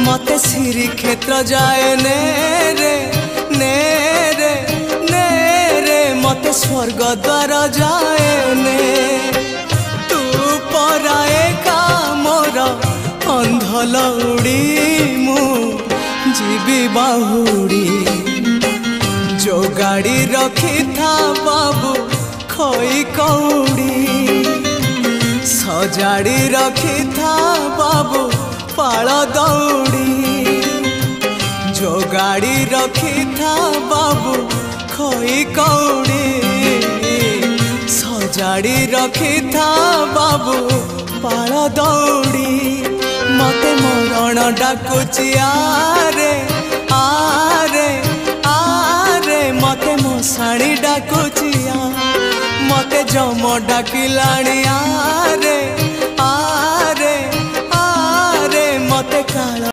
मते श्री क्षेत्र जाए ने रे ने रे ने रे मते स्वर्ग द्वार जाए ने तू पराए का मोर अंधलौड़ी मु जीवी बाहुड़ी जो गाड़ी रखी था बाबू खोई कौड़ी सजाड़ी रखी था बाबू पाल दौड़ी जो गाड़ी रखी था बाबू खोई कौड़ी सजाड़ी रखी था बाबू पाल दौड़ी मते मरण डाकुची आरे आरे आरे मते मशाणी डाकुची मते जम डाकिलाणी आरे